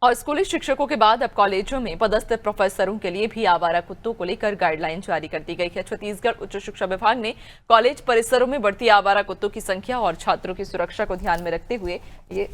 और स्कूली शिक्षकों के बाद अब कॉलेजों में पदस्थ प्रोफेसरों के लिए भी आवारा कुत्तों को लेकर गाइडलाइन जारी कर दी गई है। छत्तीसगढ़ उच्च शिक्षा विभाग ने कॉलेज परिसरों में बढ़ती आवारा कुत्तों की संख्या और छात्रों की सुरक्षा को ध्यान में रखते हुए ये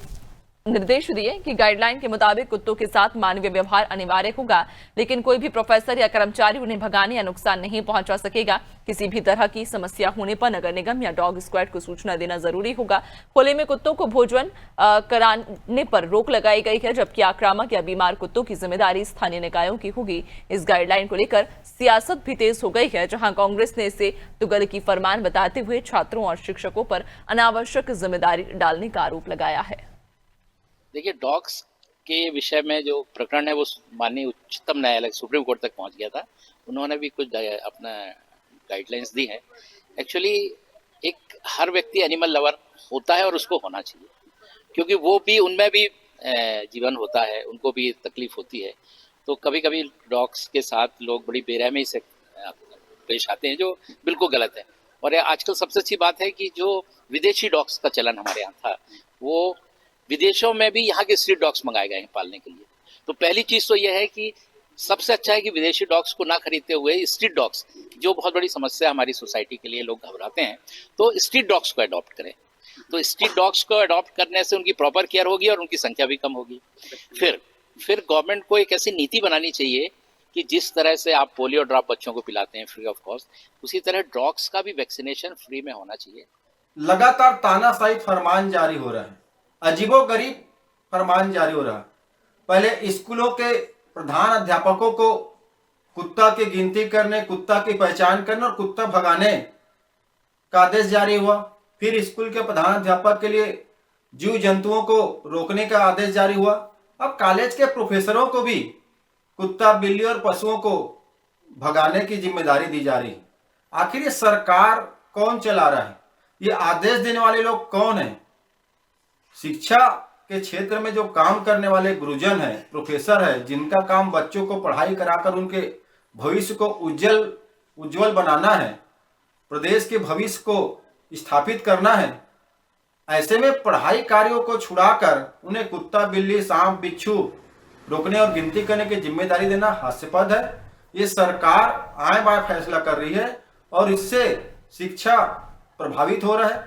निर्देश दिए कि गाइडलाइन के मुताबिक कुत्तों के साथ मानवीय व्यवहार अनिवार्य होगा, लेकिन कोई भी प्रोफेसर या कर्मचारी उन्हें भगाने या नुकसान नहीं पहुंचा सकेगा। किसी भी तरह की समस्या होने पर नगर निगम या डॉग स्क्वाड को सूचना देना जरूरी होगा। खुले में कुत्तों को भोजन कराने पर रोक लगाई गई है, जबकि आक्रामक या बीमार कुत्तों की जिम्मेदारी स्थानीय निकायों की होगी। इस गाइडलाइन को लेकर सियासत भी तेज हो गई है, जहां कांग्रेस ने इसे तुगलकी फरमान बताते हुए छात्रों और शिक्षकों पर अनावश्यक जिम्मेदारी डालने का आरोप लगाया है। देखिए, डॉग्स के विषय में जो प्रकरण है वो माननीय उच्चतम न्यायालय सुप्रीम कोर्ट तक पहुंच गया था। उन्होंने भी कुछ अपना गाइडलाइंस दी है। एक्चुअली एक हर व्यक्ति एनिमल लवर होता है और उसको होना चाहिए, क्योंकि वो भी उनमें भी जीवन होता है, उनको भी तकलीफ होती है। तो कभी कभी डॉग्स के साथ लोग बड़ी बेरहमी से पेश आते हैं, जो बिल्कुल गलत है। और आजकल सबसे अच्छी बात है कि जो विदेशी डॉग्स का चलन हमारे यहाँ था, वो विदेशों में भी यहाँ के स्ट्रीट डॉग्स मंगाए गए हैं पालने के लिए। तो पहली चीज तो यह है कि सबसे अच्छा है कि विदेशी डॉग्स को ना खरीदते हुए स्ट्रीट डॉग्स, जो बहुत बड़ी समस्या हमारी सोसाइटी के लिए, लोग घबराते हैं, तो स्ट्रीट डॉग्स को अडॉप्ट करें। तो स्ट्रीट डॉग्स को अडॉप्ट करने से उनकी प्रॉपर केयर होगी और उनकी संख्या भी कम होगी। फिर गवर्नमेंट को एक ऐसी नीति बनानी चाहिए कि जिस तरह से आप पोलियो ड्रॉप बच्चों को पिलाते हैं फ्री ऑफ कॉस्ट, उसी तरह डॉग्स का भी वैक्सीनेशन फ्री में होना चाहिए। लगातार तानाशाही फरमान जारी हो रहा है, अजीबोगरीब फरमान जारी हो रहा है। पहले स्कूलों के प्रधान अध्यापकों को कुत्ता की गिनती करने, कुत्ता की पहचान करने और कुत्ता भगाने का आदेश जारी हुआ। फिर स्कूल के प्रधान अध्यापक के लिए जीव जंतुओं को रोकने का आदेश जारी हुआ। अब कॉलेज के प्रोफेसरों को भी कुत्ता, बिल्ली और पशुओं को भगाने की जिम्मेदारी दी जा रही है। आखिर ये सरकार कौन चला रहा है? ये आदेश देने वाले लोग कौन है? शिक्षा के क्षेत्र में जो काम करने वाले गुरुजन है, प्रोफेसर है, जिनका काम बच्चों को पढ़ाई कराकर उनके भविष्य को उज्जवल बनाना है, प्रदेश के भविष्य को स्थापित करना है, ऐसे में पढ़ाई कार्यों को छुड़ाकर उन्हें कुत्ता, बिल्ली, सांप, बिच्छू रोकने और गिनती करने की जिम्मेदारी देना हास्यास्पद है। ये सरकार आए बाय फैसला कर रही है और इससे शिक्षा प्रभावित हो रहा है।